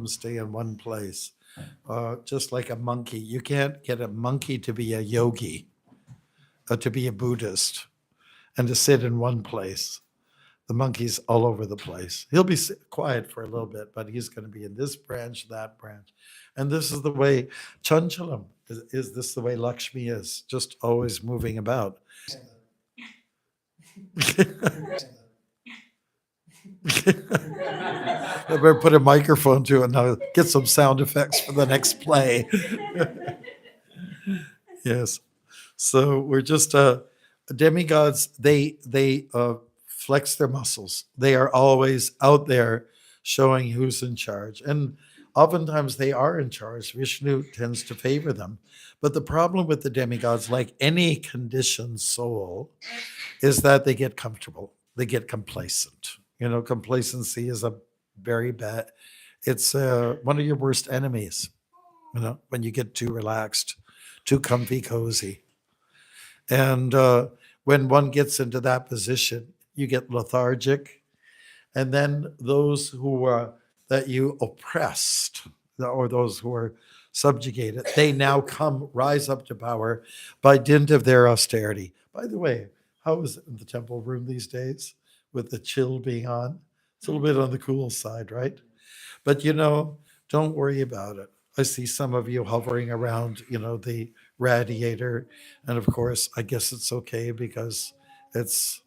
them stay in one place. Just like a monkey. You can't get a monkey to be a yogi, to be a Buddhist, and to sit in one place. The monkey's all over the place. He'll be quiet for a little bit, but he's going to be in this branch, that branch. And this is the way Chanchalam is this the way Lakshmi is, just always moving about. I better put a microphone to it now. Get some sound effects for the next play. Yes. So we're just demigods. They flex their muscles. They are always out there showing who's in charge, and oftentimes they are in charge. Vishnu tends to favor them. But the problem with the demigods, like any conditioned soul, is that they get comfortable. They get complacent. Complacency is a very bad, it's one of your worst enemies, when you get too relaxed, too comfy, cozy. And when one gets into that position, you get lethargic. And then those who are that you oppressed, or those who are subjugated, they now rise up to power by dint of their austerity. By the way, how is it in the temple room these days with the chill being on? It's a little bit on the cool side, right? But don't worry about it. I see some of you hovering around, the radiator. And of course, I guess it's okay because it's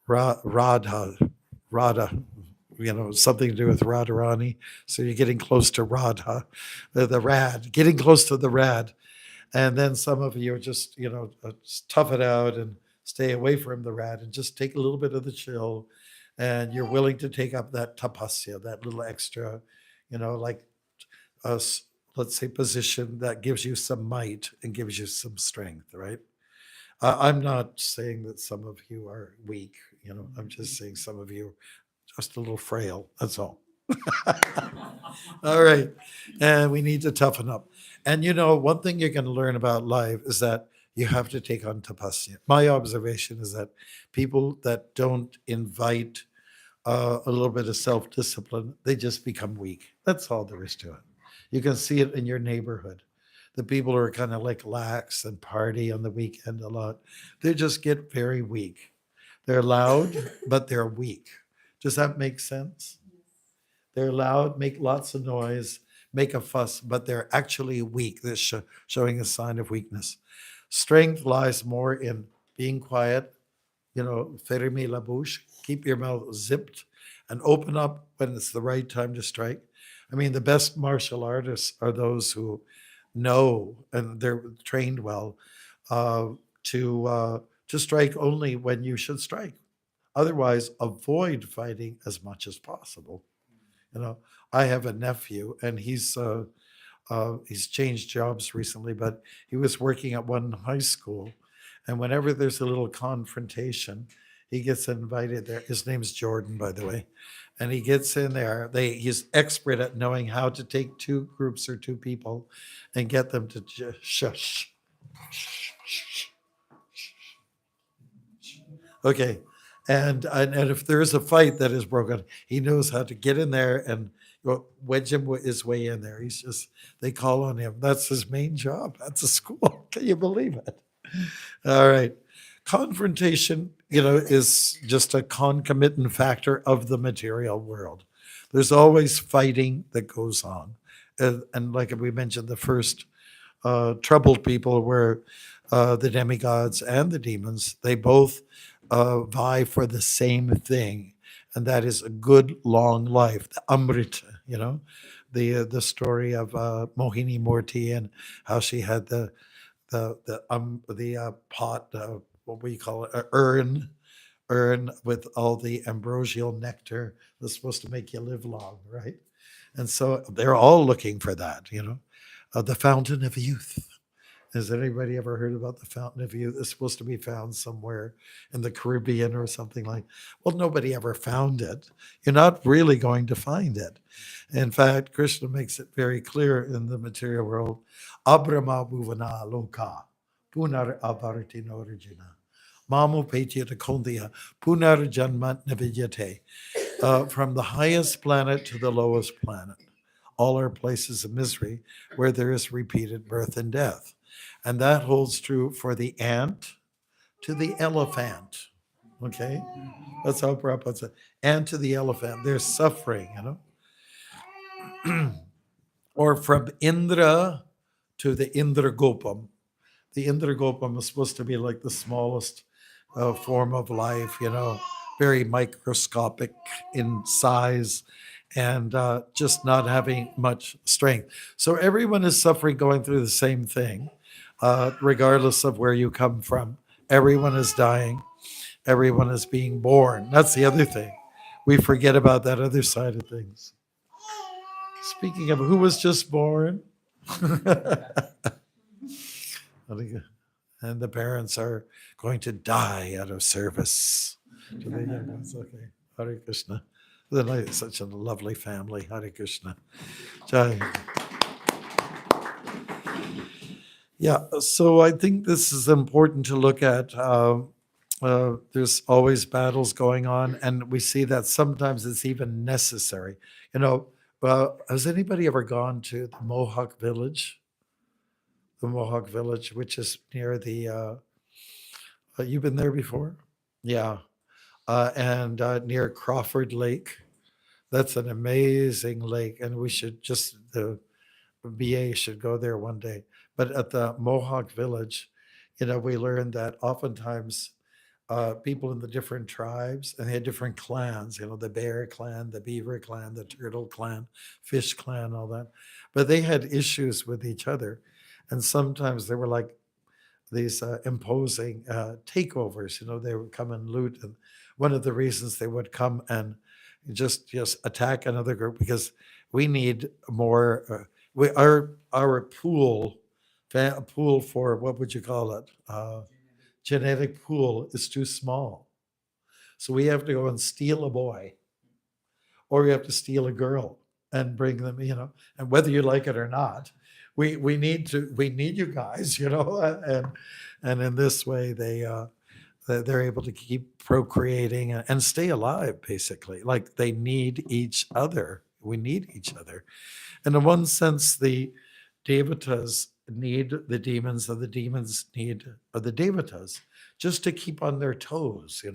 Radha, something to do with Radharani. So you're getting close to Radha, the Rad, getting close to the Rad. And then some of you are just, just tough it out and stay away from the Rad and just take a little bit of the chill. And you're willing to take up that tapasya, that little extra, like us, let's say, position that gives you some might and gives you some strength, right? I'm not saying that some of you are weak, I'm just saying some of you are just a little frail, that's all. All right. And we need to toughen up. And one thing you're going to learn about life is that you have to take on tapasya. My observation is that people that don't invite a little bit of self-discipline, they just become weak. That's all there is to it. You can see it in your neighborhood. The people who are kind of like lax and party on the weekend a lot, they just get very weak. They're loud, but they're weak. Does that make sense? They're loud, make lots of noise, make a fuss, but they're actually weak. They're showing a sign of weakness. Strength lies more in being quiet, ferme la bouche, keep your mouth zipped and open up when it's the right time to strike. I mean, the best martial artists are those who know, and they're trained well, to strike only when you should strike. Otherwise, avoid fighting as much as possible. I have a nephew, and he's changed jobs recently, but he was working at one high school, and whenever there's a little confrontation, he gets invited there. His name's Jordan, by the way. And he gets in there. He's expert at knowing how to take two groups or two people and get them to just shush. Okay. And if there's a fight that is broken, he knows how to get in there and wedge his way in there. They call on him. That's his main job. That's a school. Can you believe it? All right. Confrontation, is just a concomitant factor of the material world. There's always fighting that goes on. And like we mentioned, the first troubled people were the demigods and the demons. They both vie for the same thing, and that is a good long life, the Amrita, the story of Mohini Murti and how she had the pot, what we call it, urn with all the ambrosial nectar that's supposed to make you live long, right? And so they're all looking for that, the fountain of youth. Has anybody ever heard about the fountain of youth? It's supposed to be found somewhere in the Caribbean or something like. Well, nobody ever found it. You're not really going to find it. In fact, Krishna makes it very clear in the material world. Abrahma bhuvana loka punar avarti norjuna mamu petya kondya punar janmat navidyate. From the highest planet to the lowest planet, all are places of misery where there is repeated birth and death. And that holds true for the ant to the elephant. Okay? That's how Prabhupada said. Ant to the elephant. There's suffering, Or from Indra to the Indragopam. The Indragopam is supposed to be like the smallest form of life, very microscopic in size and just not having much strength. So everyone is suffering, going through the same thing, regardless of where you come from. Everyone is dying. Everyone is being born. That's the other thing. We forget about that other side of things. Speaking of who was just born, and the parents are going to die out of service to the young ones. Okay, Hare Krishna. Such a lovely family. Hare Krishna. Jai. Yeah, so I think this is important to look at. There's always battles going on, and we see that sometimes it's even necessary. Has anybody ever gone to the Mohawk Village? The Mohawk Village, which is near the, you've been there before? Yeah. And near Crawford Lake. That's an amazing lake, and the BA should go there one day. But at the Mohawk Village, we learned that oftentimes people in the different tribes, and they had different clans, the bear clan, the beaver clan, the turtle clan, fish clan, all that. But they had issues with each other. And sometimes there were like these imposing takeovers, they would come and loot. And one of the reasons they would come and just attack another group, because we need more, our pool for, what would you call it? Genetic pool is too small. So we have to go and steal a boy, or we have to steal a girl and bring them, and whether you like it or not, we need you guys, and in this way they're able to keep procreating and stay alive, basically. Like, they need each other. We need each other. And in one sense, the devatas need the demons, and the demons need the devatas, just to keep on their toes,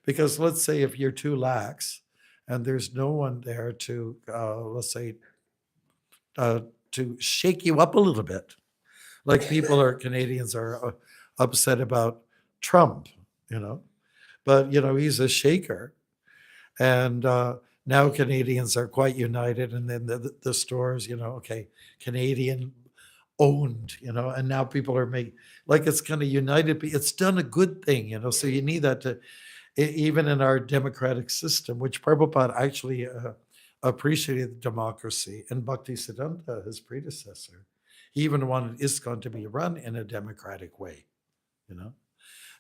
Because let's say if you're too lax and there's no one there to, let's say, to shake you up a little bit. Like Canadians are upset about Trump, but, he's a shaker. And now Canadians are quite united. And then the stores, okay, Canadian owned, and now people are making, like, it's kind of united. It's done a good thing, so you need that to, even in our democratic system, which Prabhupada actually appreciated democracy, and Bhaktisiddhanta, his predecessor, he even wanted ISKCON to be run in a democratic way,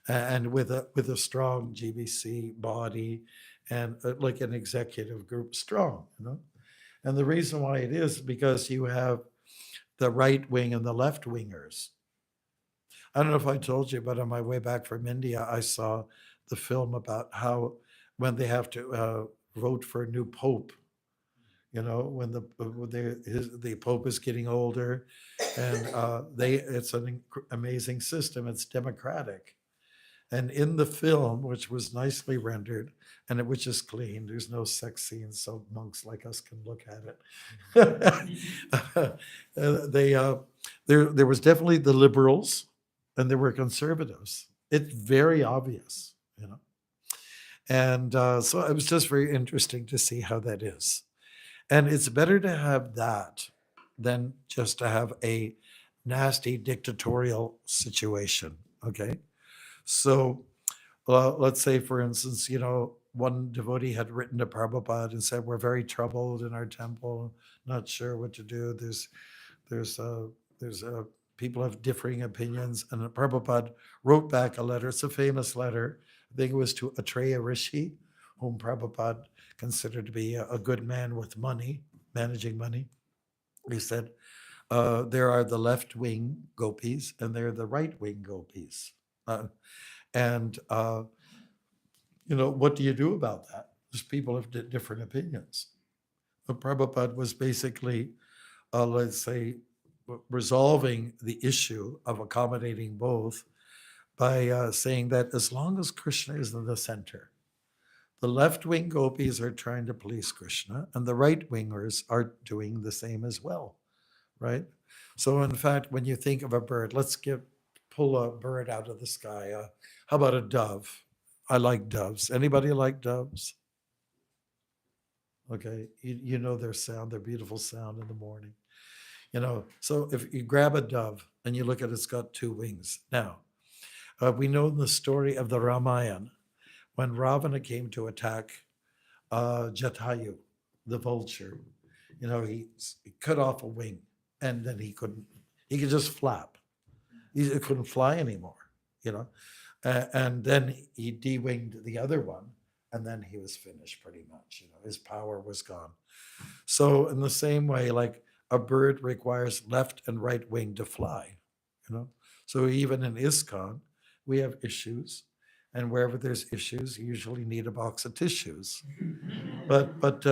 and with a strong GBC body and like an executive group strong, And the reason why it is because you have the right wing and the left wingers. I don't know if I told you, but on my way back from India, I saw the film about how when they have to vote for a new pope, when the pope is getting older, and it's an amazing system. It's democratic. And in the film, which was nicely rendered, and which is clean, there's no sex scenes, so monks like us can look at it. There was definitely the liberals, and there were conservatives. It's very obvious, And so it was just very interesting to see how that is. And it's better to have that than just to have a nasty dictatorial situation. Okay. So let's say, for instance, one devotee had written to Prabhupada and said, we're very troubled in our temple, not sure what to do. There's people have differing opinions. And Prabhupada wrote back a letter. It's a famous letter. I think it was to Atreya Rishi, whom Prabhupada considered to be a good man with money, managing money. He said, there are the left-wing gopis and there are the right-wing gopis. And what do you do about that? There's people have different opinions. Prabhupada was basically, let's say, resolving the issue of accommodating both by saying that as long as Krishna is in the center, the left wing gopis are trying to please Krishna, and the right wingers are doing the same as well, right? So, in fact, when you think of a bird, pull a bird out of the sky. How about a dove? I like doves. Anybody like doves? Okay, you know their sound, their beautiful sound in the morning. So if you grab a dove and you look at it's got two wings. Now, we know in the story of the Ramayana, when Ravana came to attack Jatayu, the vulture, he cut off a wing and then he could just flap. He couldn't fly anymore, you know. And then he de-winged the other one, and then he was finished pretty much. His power was gone. So in the same way, like a bird requires left and right wing to fly, you know. So even in ISKCON, we have issues, and wherever there's issues, you usually need a box of tissues. But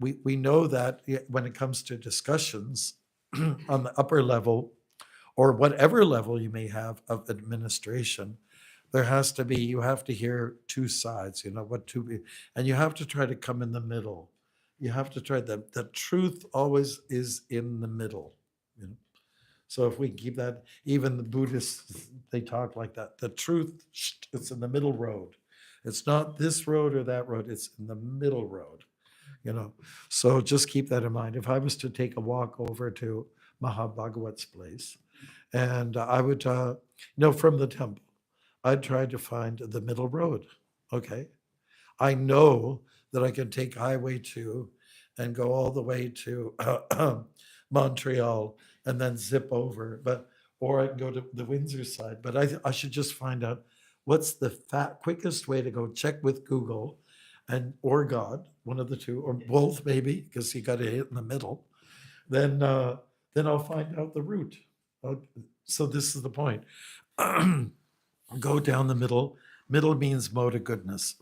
we know that when it comes to discussions on the upper level or whatever level you may have of administration, you have to hear two sides, and you have to try to come in the middle. You have to try the truth always is in the middle. You know? So if we keep that, even the Buddhists, they talk like that. The truth, it's in the middle road. It's not this road or that road, it's in the middle road. So just keep that in mind. If I was to take a walk over to Mahabhagavat's place, and I would, from the temple, I'd try to find the middle road. Okay. I know that I can take Highway 2 and go all the way to Montreal and then zip over, or I can go to the Windsor side. But I should just find out what's the quickest way to go. Check with Google or God, one of the two, or both maybe, because you got to hit in the middle. Then I'll find out the route. So this is the point. Go down the middle. Middle means mode of goodness.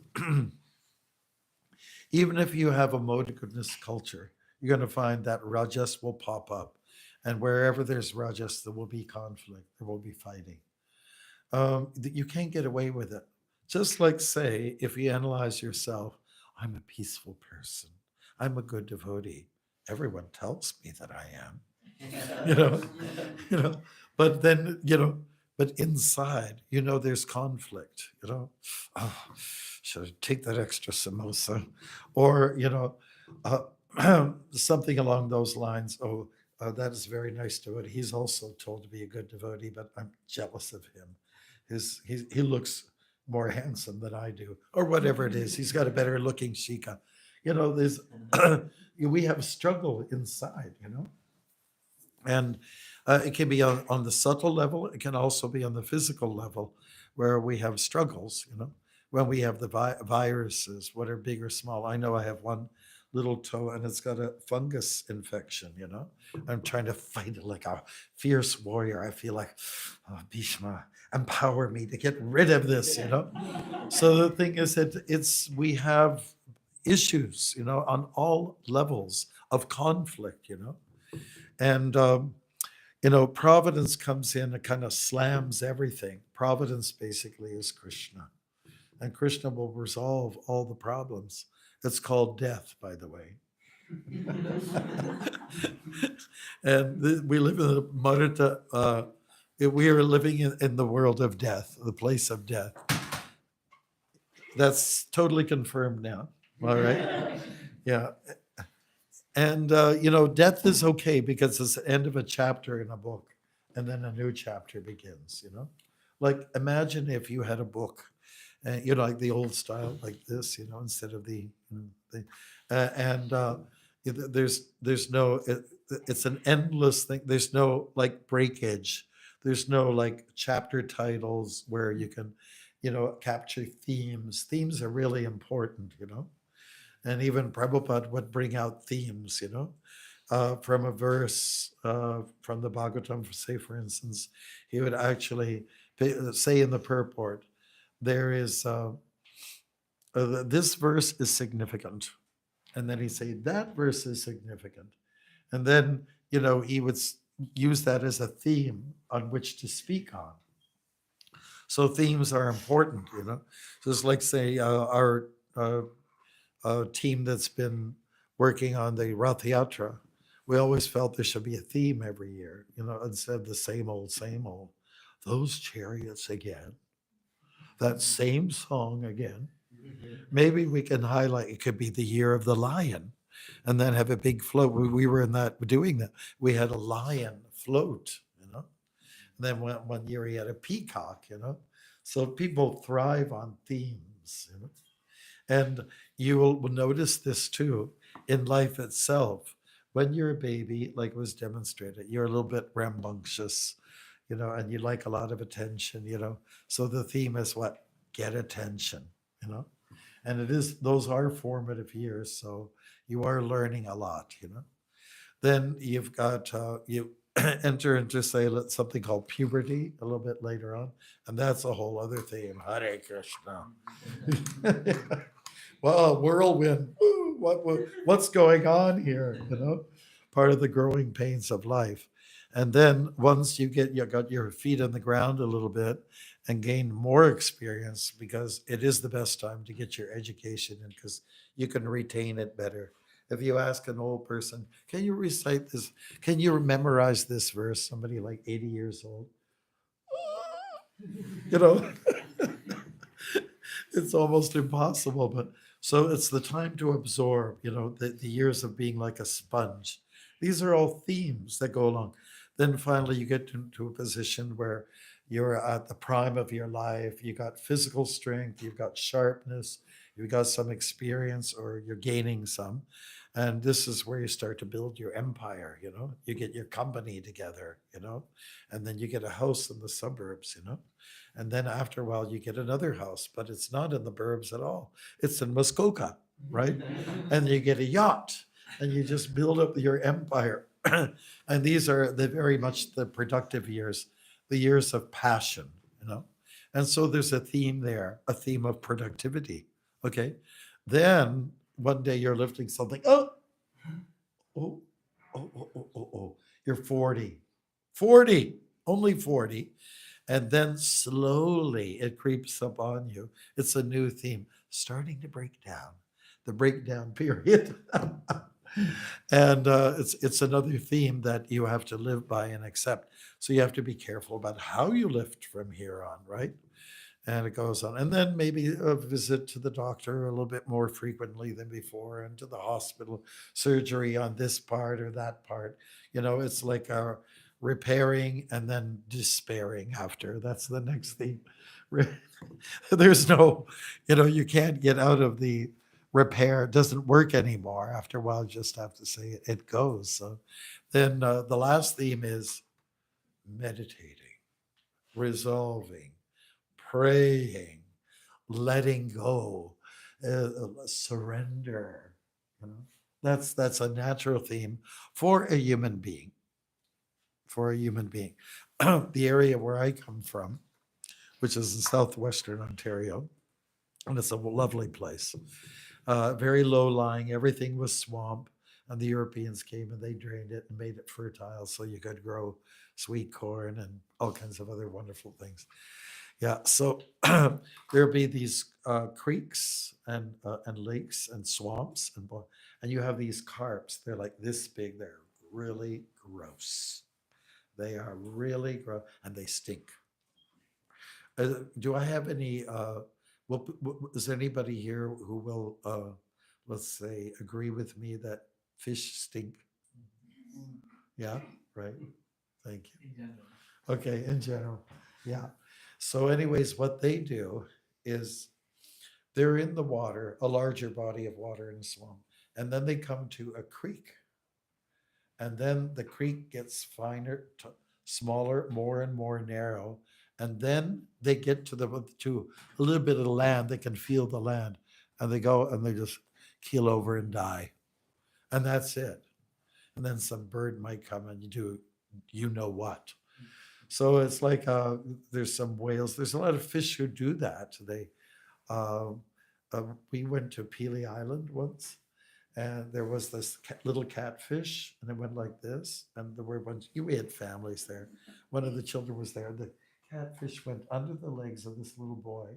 Even if you have a mode of goodness culture, you're going to find that rajas will pop up. And wherever there's rajas, there will be conflict, there will be fighting. You can't get away with it. Just like, say, if you analyze yourself, I'm a peaceful person, I'm a good devotee. Everyone tells me that I am. you know, you know. But then, but inside, there's conflict. Oh, should I take that extra samosa, or something along those lines. Oh, that is very nice devotee. He's also told to be a good devotee, but I'm jealous of him. He looks more handsome than I do, or whatever it is. He's got a better looking shika. There's we have struggle inside. And it can be on the subtle level. It can also be on the physical level, where we have struggles. When we have the viruses, whether big or small. I know I have one little toe and it's got a fungus infection. I'm trying to fight it like a fierce warrior. I feel like, oh, Bhishma, empower me to get rid of this. So the thing is that we have issues, on all levels of conflict. And providence comes in and kind of slams everything. Providence basically is Krishna, and Krishna will resolve all the problems. It's called death, by the way. And we live in the Marita. We are living in the world of death, the place of death. That's totally confirmed now. All right. Yeah. And, death is okay because it's the end of a chapter in a book and then a new chapter begins, Like imagine if you had a book, like the old style, like this, instead of there's no, it's an endless thing. There's no like breakage. There's no like chapter titles where you can, capture themes. Themes are really important, And even Prabhupada would bring out themes, from a verse from the Bhagavatam, say, for instance, he would actually say in the purport, there is, this verse is significant. And then he'd say, that verse is significant. And then, he would use that as a theme on which to speak on. So themes are important. Just like, say, our team that's been working on the Rath Yatra, we always felt there should be a theme every year, instead of the same old, same old. Those chariots again, that same song again. Maybe we can highlight, it could be the year of the lion, and then have a big float. We were in that, doing that. We had a lion float. And then one year he had a peacock. So people thrive on themes. And you will notice this too in life itself. When you're a baby, like was demonstrated, you're a little bit rambunctious, and you like a lot of attention. So the theme is what? Get attention. And those are formative years. So you are learning a lot. Then you've got, you enter into, say, something called puberty a little bit later on. And that's a whole other theme. Hare Krishna. Well, whirlwind. What's going on here? Part of the growing pains of life. And then once you got your feet on the ground a little bit and gain more experience, because it is the best time to get your education in, because you can retain it better. If you ask an old person, can you recite this? Can you memorize this verse? Somebody like 80 years old. you know, it's almost impossible. But so it's the time to absorb, the years of being like a sponge. These are all themes that go along. Then finally, you get into a position where you're at the prime of your life. You got physical strength, you've got sharpness, you've got some experience, or you're gaining some. And this is where you start to build your empire. You get your company together, and then you get a house in the suburbs. And then after a while, you get another house, but it's not in the burbs at all. It's in Muskoka, right? And you get a yacht, and you just build up your empire. And these are very much the productive years, the years of passion. And so there's a theme there, a theme of productivity. Okay. Then one day you're lifting something. Oh, oh, oh, oh, oh, oh, oh. You're 40, only 40. And then slowly it creeps up on you. It's a new theme, starting to break down, the breakdown period. And it's another theme that you have to live by and accept. So you have to be careful about how you lift from here on, right? And it goes on. And then maybe a visit to the doctor a little bit more frequently than before, and to the hospital, surgery on this part or that part. It's like repairing and then despairing after. That's the next theme. There's you can't get out of the repair. It doesn't work anymore. After a while, you just have to say it goes. So then the last theme is meditating, resolving, praying, letting go, surrender. That's a natural theme for a human being. For a human being, the area where I come from, which is in southwestern Ontario, and it's a lovely place. Very low lying. Everything was swamp, and the Europeans came and they drained it and made it fertile, so you could grow sweet corn and all kinds of other wonderful things. Yeah, so there'll be these creeks and lakes and swamps, and you have these carps. They're like this big. They're really gross. They are really gross, and they stink. Do I have any? Is anybody here who will, let's say, agree with me that fish stink? Yeah, right. Thank you. Okay, in general, yeah. So, anyways, what they do is they're in the water, a larger body of water in a swamp, and then they come to a creek, and then the creek gets finer, smaller, more and more narrow, and then they get to a little bit of the land. They can feel the land, and they go and they just keel over and die, and that's it. And then some bird might come and you know what. So it's like there's some whales. There's a lot of fish who do that. Uh, we went to Pelee Island once, and there was this little catfish, and it went like this, and there were a bunch. We had families there. One of the children was there. The catfish went under the legs of this little boy,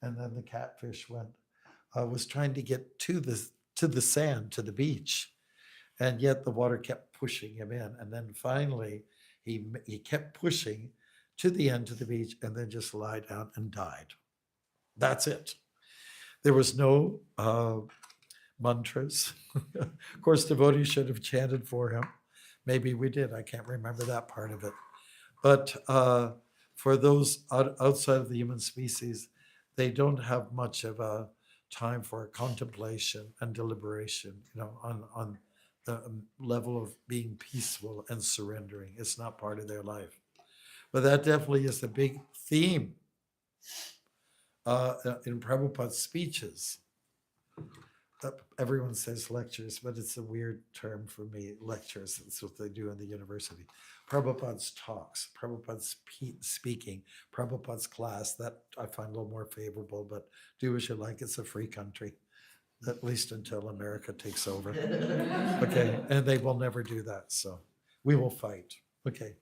and then the catfish was trying to get to the sand, to the beach, and yet the water kept pushing him in, and then finally he kept pushing to the end, to the beach, and then just lied down and died. That's it. There was no mantras. Of course, devotees should have chanted for him. Maybe we did. I can't remember that part of it. But for those outside of the human species, they don't have much of a time for contemplation and deliberation, on the level of being peaceful and surrendering. It's not part of their life. But that definitely is a big theme in Prabhupada's speeches. Everyone says lectures, but it's a weird term for me, lectures. That's what they do in the university. Prabhupada's talks, Prabhupada's speaking, Prabhupada's class, that I find a little more favorable, but do as you like. It's a free country, at least until America takes over. Okay, and they will never do that, so we will fight. Okay.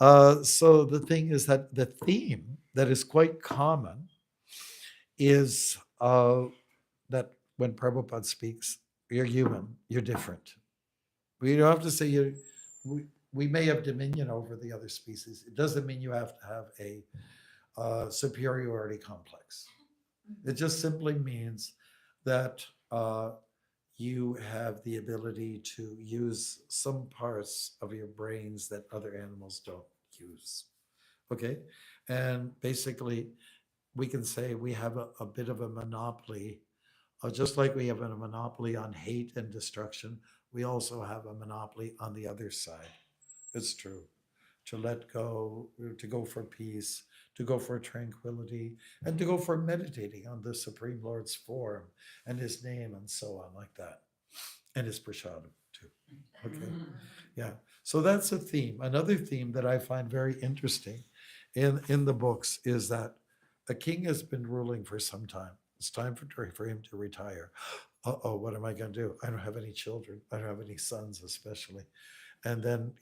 So the thing is that the theme that is quite common is that when Prabhupada speaks, you're human, you're different. We don't have to say we may have dominion over the other species. It doesn't mean you have to have a superiority complex. It just simply means that you have the ability to use some parts of your brains that other animals don't use. Okay? And basically, we can say we have a bit of a monopoly. Just like we have a monopoly on hate and destruction, we also have a monopoly on the other side. It's true. To let go, to go for peace, to go for tranquility, and to go for meditating on the Supreme Lord's form and his name and so on, like that. And his prasadam, too. Okay. Yeah. So that's a theme. Another theme that I find very interesting in the books is that a king has been ruling for some time. It's time for him to retire. Uh-oh, what am I going to do? I don't have any children. I don't have any sons, especially. And then,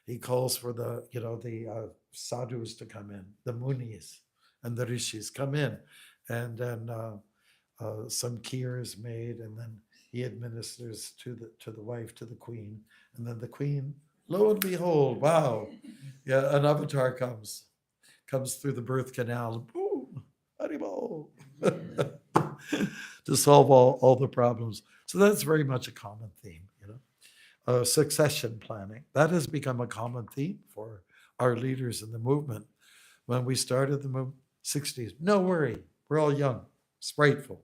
he calls for the sadhus to come in, the munis and the rishis come in. And then some kheer is made, and then he administers to the wife, to the queen. And then the queen, lo and behold, wow, yeah, an avatar comes through the birth canal, boom, Haribol, to solve all the problems. So that's very much a common theme, succession planning. That has become a common theme for our leaders in the movement. When we started the movement, 60s, no worry, we're all young, spriteful.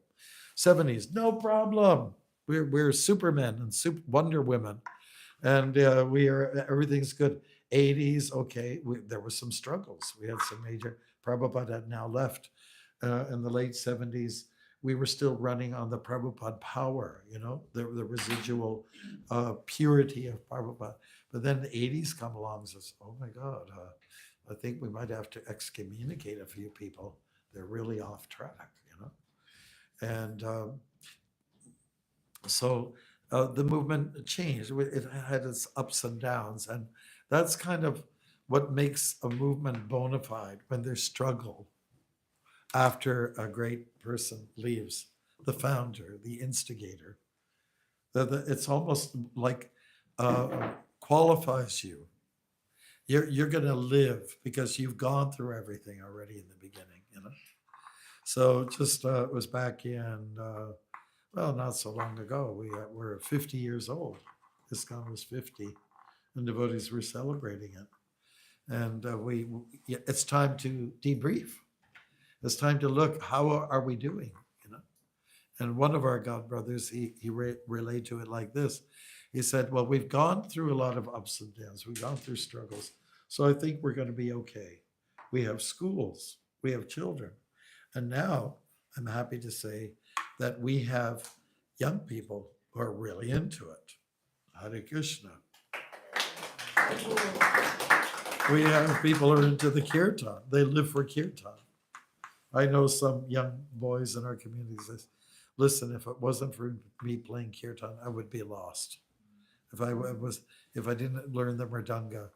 70s, no problem, we're supermen and wonder women, and everything's good. 80s, okay, there were some struggles. We had some major. Prabhupada had now left. In the late 70s, we were still running on the Prabhupada power, the residual purity of Prabhupada. But then the 80s come along and says, oh my God, I think we might have to excommunicate a few people. They're really off track, And so the movement changed. It had its ups and downs. And that's kind of what makes a movement bona fide, when there's struggle after a great person leaves, the founder, the instigator. It's almost like qualifies you. You're going to live because you've gone through everything already in the beginning, So just it was back in, not so long ago. We're 50 years old. ISKCON was 50, and devotees were celebrating it. And it's time to debrief. It's time to look, how are we doing? And one of our God brothers, he relayed to it like this. He said, well, we've gone through a lot of ups and downs. We've gone through struggles. So I think we're going to be okay. We have schools. We have children. And now I'm happy to say that we have young people who are really into it. Hare Krishna. We have people who are into the kirtan. They live for kirtan. I know some young boys in our community says, listen, if it wasn't for me playing kirtan, I would be lost. If I didn't learn the mridanga.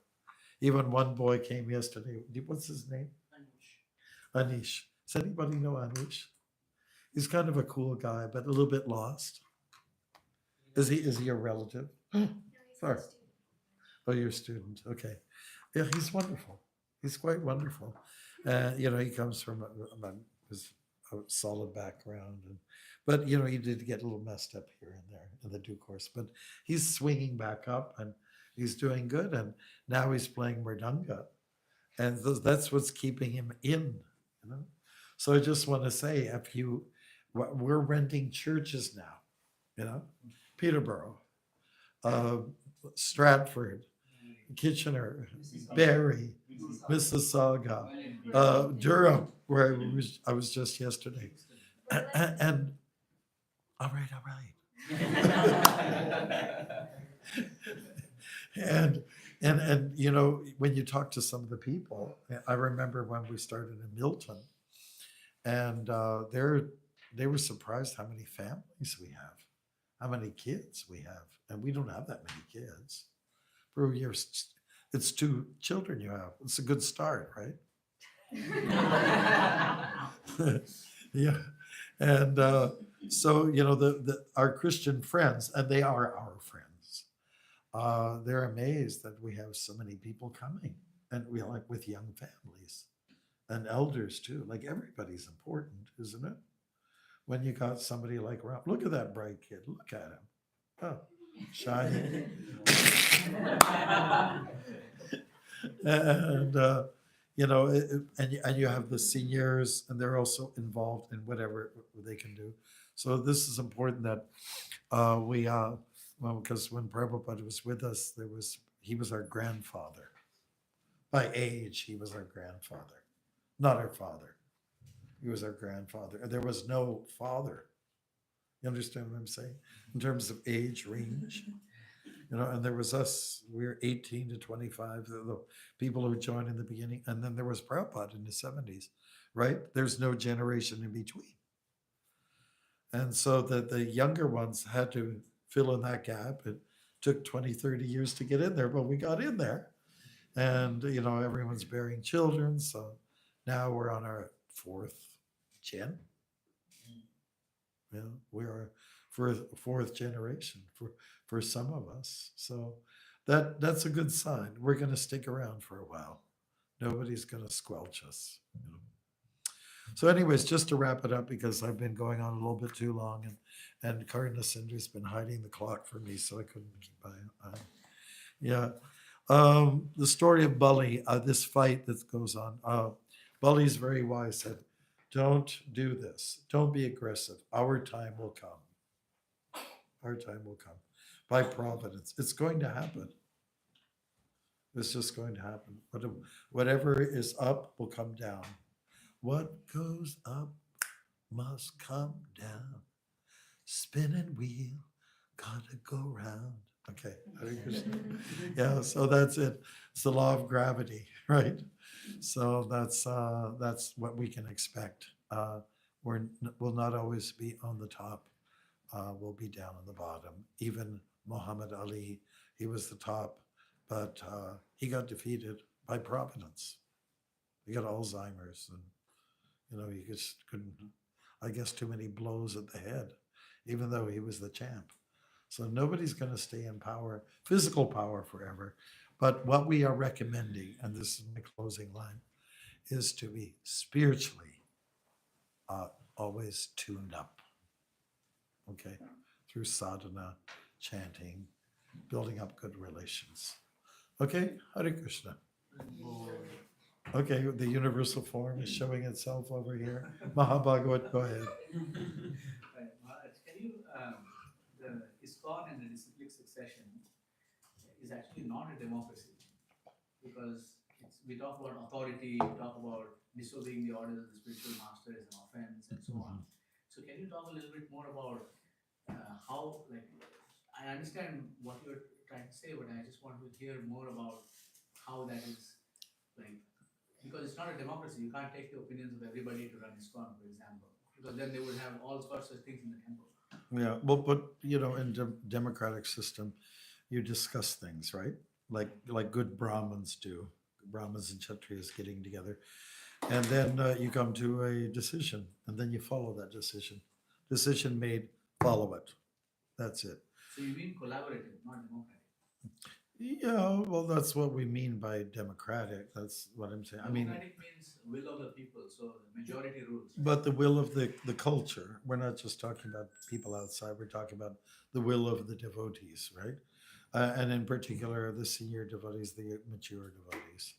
Even one boy came yesterday. What's his name? Anish. Does anybody know Anish? He's kind of a cool guy, but a little bit lost. Is he a relative? Sorry. Oh, you're a student. Okay. Yeah, he's wonderful. He's quite wonderful. He comes from a solid background, but he did get a little messed up here and there in the due course. But he's swinging back up, and he's doing good. And now he's playing mridanga, and that's what's keeping him in. So I just want to say, we're renting churches now, Peterborough, uh, Stratford, Kitchener, Barrie, Mississauga, Durham, where I was just yesterday. And all right. And when you talk to some of the people, I remember when we started in Milton, and they were surprised how many families we have, how many kids we have, and we don't have that many kids. For years, it's 2 children you have. It's a good start, right? Yeah, and so our Christian friends, and they are our friends. They're amazed that we have so many people coming, and we like with young families and elders too. Like everybody's important, isn't it? When you got somebody like Rob, look at that bright kid. Look at him. Oh, shiny. And and you have the seniors, and they're also involved in whatever they can do. So this is important that because when Prabhupada was with us, he was our grandfather. By age, he was our grandfather, not our father. He was our grandfather, and there was no father. You understand what I'm saying? In terms of age range, and there was us. We were 18 to 25, the people who joined in the beginning, and then there was Prabhupada in the 70s, right? There's no generation in between, and so the younger ones had to fill in that gap. It took 20, 30 years to get in there, but we got in there, and everyone's bearing children. So now we're on our 4th gen. We are for 4th generation for some of us. So that's a good sign. We're going to stick around for a while. Nobody's going to squelch us. So, anyways, just to wrap it up, because I've been going on a little bit too long, and Karna Cinder's been hiding the clock for me, so I couldn't keep my eye. Yeah. The story of Bali, this fight that goes on. Bali's very wise, said, don't do this. Don't be aggressive. Our time will come. Our time will come. By providence. It's going to happen. It's just going to happen. Whatever is up will come down. What goes up must come down. Spinning wheel, gotta go round. Okay. Yeah, so that's it. It's the law of gravity, right? So that's what we can expect. We'll not always be on the top. We'll be down on the bottom. Even Muhammad Ali, he was the top, but he got defeated by providence. He got Alzheimer's, and he just couldn't. I guess too many blows at the head, even though he was the champ. So nobody's going to stay in power, physical power, forever. But what we are recommending, and this is my closing line, is to be spiritually always tuned up. Okay, through sadhana, chanting, building up good relations. Okay, Hare Krishna. Okay, the universal form is showing itself over here. Mahabhagavat, go ahead. Right, Maharaj, can you, the ISKCON and the disciplic succession is actually not a democracy, because we talk about authority, we talk about disobeying the orders of the spiritual master is an offense, and so on. So can you talk a little bit more about how, like, I understand what you're trying to say, but I just want to hear more about how that is, like, because it's not a democracy. You can't take the opinions of everybody to run ISKCON, for example. Because then they would have all sorts of things in the temple. Yeah, well, but you know, in democratic system, you discuss things, right? Like good Brahmins do, Brahmins and Kshatriyas getting together, and then you come to a decision, and then you follow that decision. Decision made, follow it. That's it. So you mean collaborative, not democratic. Yeah, well, that's what we mean by democratic. That's what I'm saying. I mean, Democratic means will of the people, so the majority rules. Right? but the will of the culture. We're not just talking about people outside. We're talking about the will of the devotees, right? And in particular, the senior devotees, the mature devotees.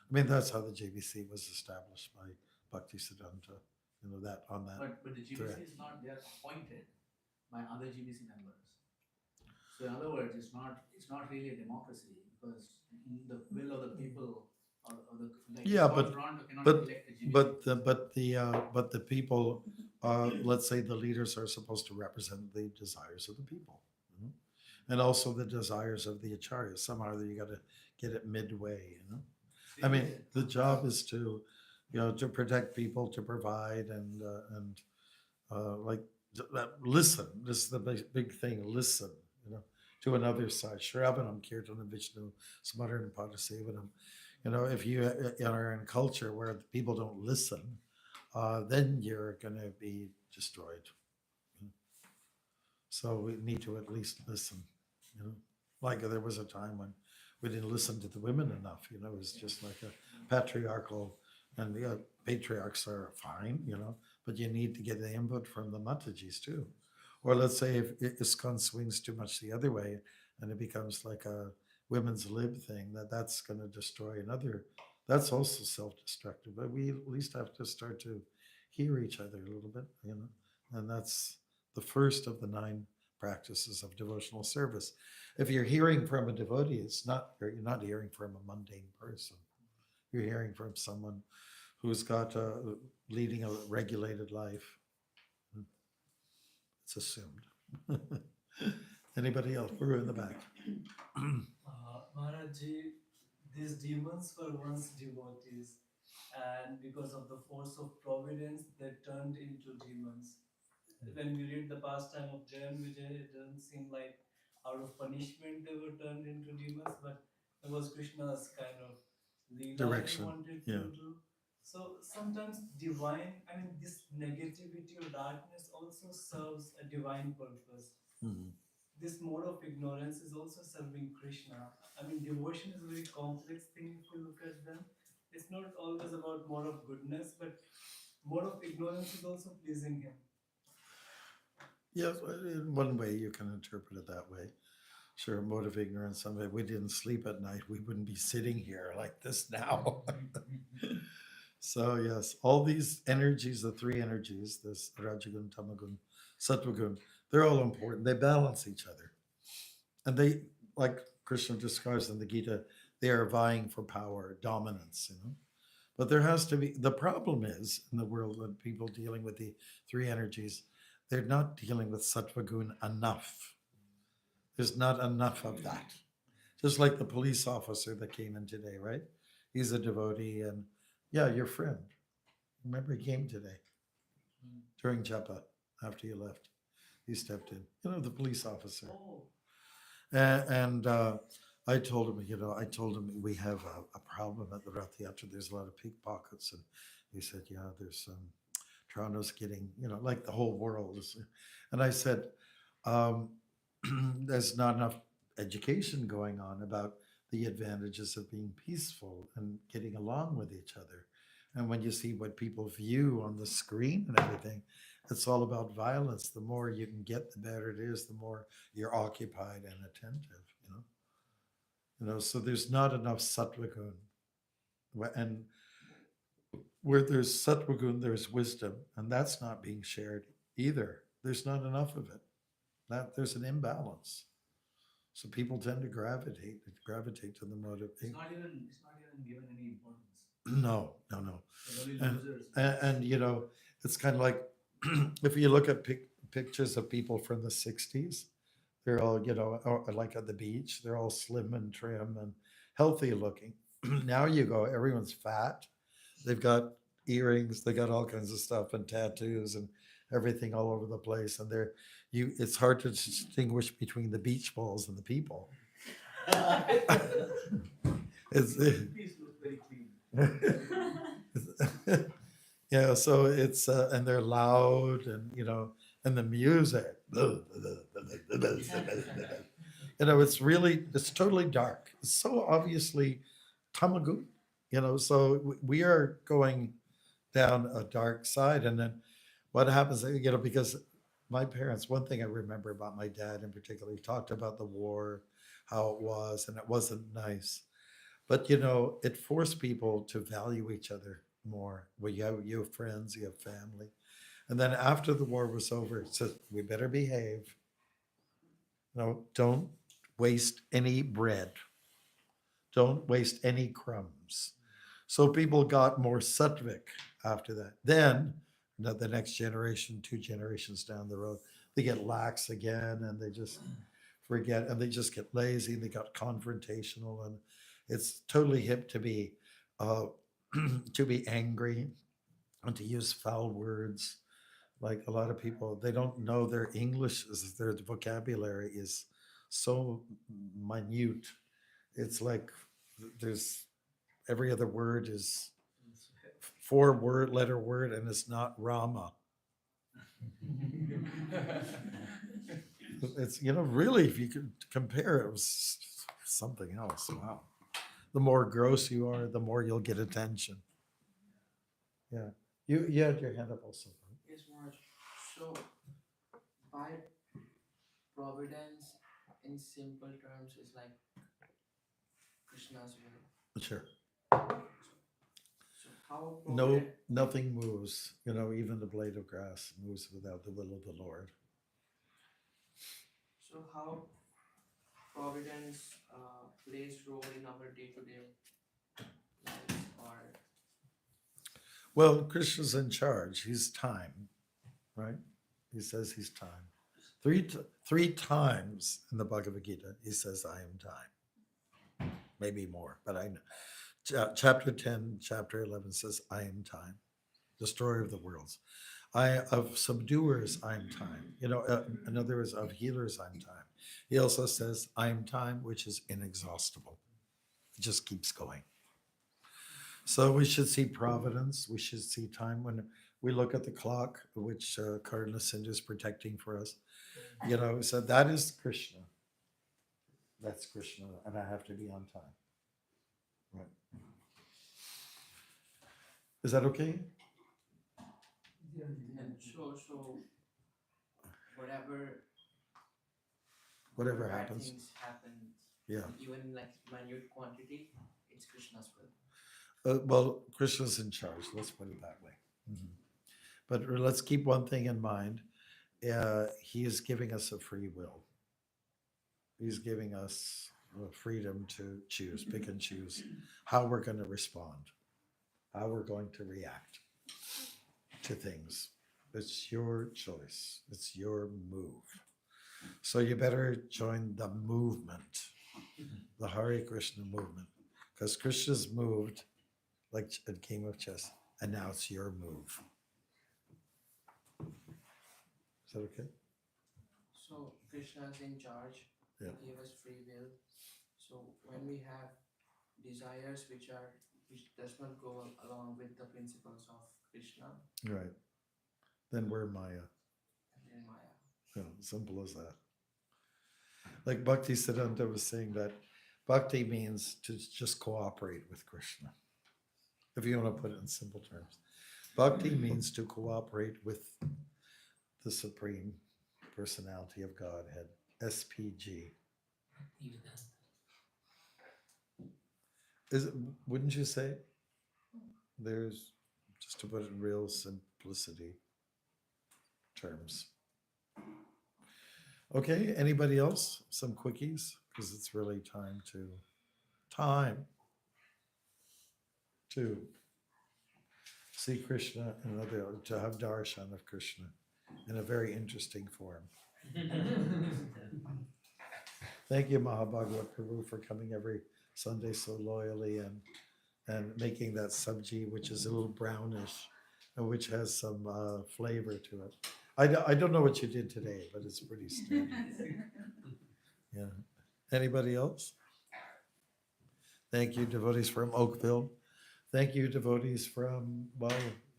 I mean, that's how the JBC was established by Bhakti Siddhanta. You know that on that. But the GBC thread. is not, they are appointed by other GBC members. So in other words, it's not really a democracy because the will of the people or the like Yeah, Scott Toronto cannot but elect a GBC. but the people, let's say the leaders are supposed to represent the desires of the people, you know? And also the desires of the acharyas. Somehow you got to get it midway. You know, I mean, the job is to, you know, to protect people, to provide, and like listen. This is the big thing. Listen, you know, to another side. Shravanam, Kirtanam, Vishnu, Smaranam, Padasevanam. You know, if you are in a culture where the people don't listen, then you're going to be destroyed. So we need to at least listen. You know, like there was a time when we didn't listen to the women enough. You know, it was just like a patriarchal, and the patriarchs are fine. You know, but you need to get the input from the Matajis too. Or let's say if ISKCON swings too much the other way, and it becomes like a women's lib thing, that's going to destroy another. That's also self-destructive. But we at least have to start to hear each other a little bit. You know, and that's the first of the 9 practices of devotional service. If you're hearing from a devotee, you're not hearing from a mundane person. You're hearing from someone who's got leading a regulated life. It's assumed. Anybody else? We're in the back. Maharajji, these demons were once devotees, and because of the force of providence, they turned into demons. When we read the pastime of Jay and Vijay, it doesn't seem like out of punishment they were turned into demons, but it was Krishna's kind of leela Direction, he wanted yeah. to do. So sometimes this negativity or darkness also serves a divine purpose. Mhm. This mode of ignorance is also serving Krishna. Devotion is a very complex thing if you look at them. It's not always about mode of goodness, but mode of ignorance is also pleasing him. Yes, in one way you can interpret it that way. Sure, mode of ignorance. I mean, if we didn't sleep at night, we wouldn't be sitting here like this now. So yes, all these energies, the 3 energies, this Rajagun, Tamagun, Sattvagun, they're all important. They balance each other. And they, like Krishna describes in the Gita, they are vying for power, dominance, you know. But there has to be, the problem is in the world when people dealing with the 3 energies, they're not dealing with Sattvagun enough. There's not enough of that. Just like the police officer that came in today, right? He's a devotee, and yeah, your friend. Remember, he came today during japa after you left. He stepped in. You know, the police officer. Oh, And I told him, we have a problem at the Rath Yatra. There's a lot of pickpockets, and he said, yeah, there's Toronto's getting, you know, like the whole world is. And I said, um, there's not enough education going on about the advantages of being peaceful and getting along with each other. And when you see what people view on the screen and everything, it's all about violence. The more you can get, the better it is. The more you're occupied and attentive. So there's not enough sattvagun, and where there's sattvagun, there's wisdom, and that's not being shared either. There's not enough of it. That there's an imbalance. So people tend to gravitate to the motive. It's not even given any importance. No. They're only And, losers. and you know, it's kind of like if you look at pictures of people from the 60s, they're all, like at the beach, they're all slim and trim and healthy looking. Now you go, everyone's fat. They've got earrings, they got all kinds of stuff and tattoos, and everything all over the place, and it's hard to distinguish between the beach balls and the people. It's Please look very clean. yeah, so it's and they're loud, and and the music, it's totally dark. It's so obviously tamagu, so we are going down a dark side. And then what happens, because my parents, one thing I remember about my dad in particular, he talked about the war, how it was, and it wasn't nice. But it forced people to value each other more. Well, you have friends, you have family. And then after the war was over, it said, we better behave. No, don't waste any bread. Don't waste any crumbs. So people got more sattvic after that. Then the next generation, 2 generations down the road, they get lax again, and they just forget, and they just get lazy, and they got confrontational, and it's totally hip to be uh, to be angry and to use foul words. Like a lot of people, they don't know their English, their vocabulary is so minute. It's like there's every other word is 4 letter word, and it's not Rama. It's really, if you could compare it, was something else. Wow. The more gross you are, the more you'll get attention. Yeah. You had your hand up also. Yes, Maharaj. So, by providence, in simple terms, is like Krishna's will. Sure. So, how No, providence? nothing moves. Even the blade of grass moves without the will of the Lord. So, how providence plays role in our day-to-day lives, or Well, Krishna's in charge. He's time, right? He says he's time. Three times in the Bhagavad Gita, he says, I am time. Maybe more, but I know. Chapter 10, chapter 11 says, I am time, destroyer of the worlds. Of subduers, I am time. In other words, of healers, I'm time. He also says, I am time, which is inexhaustible. It just keeps going. So we should see providence. We should see time. When we look at the clock, which Karna Sindhu is protecting for us, so that is Krishna. That's Krishna, and I have to be on time. Right. Is that okay? and so whatever Whatever bad happens. things happen, Yeah. even in like minute quantity, it's Krishna's will. Well, Krishna's in charge. Let's put it that way. Mhm. But let's keep one thing in mind. He is giving us a free will. He's giving us freedom to choose, pick and choose how we're going to respond, how we're going to react to things. It's your choice. It's your move. So you better join the movement, the Hare Krishna movement, because Krishna's moved like a game of chess, and now it's your move. Is that okay? So Krishna's in charge. Yeah. He gave us free will. So when we have desires which does not go along with the principles of Krishna, Right. Then we're Maya. then Maya. Yeah, simple as that. Like Bhakti Siddhanta was saying, that bhakti means to just cooperate with Krishna. If you want to put it in simple terms, bhakti means to cooperate with the Supreme Personality of Godhead, SPG. Wouldn't you say? There's, just to put it in real simplicity terms. Okay, anybody else? Some quickies? Because it's really time to see Krishna and to have darshan of Krishna in a very interesting form. Thank you, Mahabhagavad Prabhu, for coming every Sunday so loyally and making that sabji, which is a little brownish, which has some flavor to it. I don't know what you did today, but it's pretty standard. Yeah. Anybody else? Thank you, devotees from Oakville. Thank you, devotees from, well,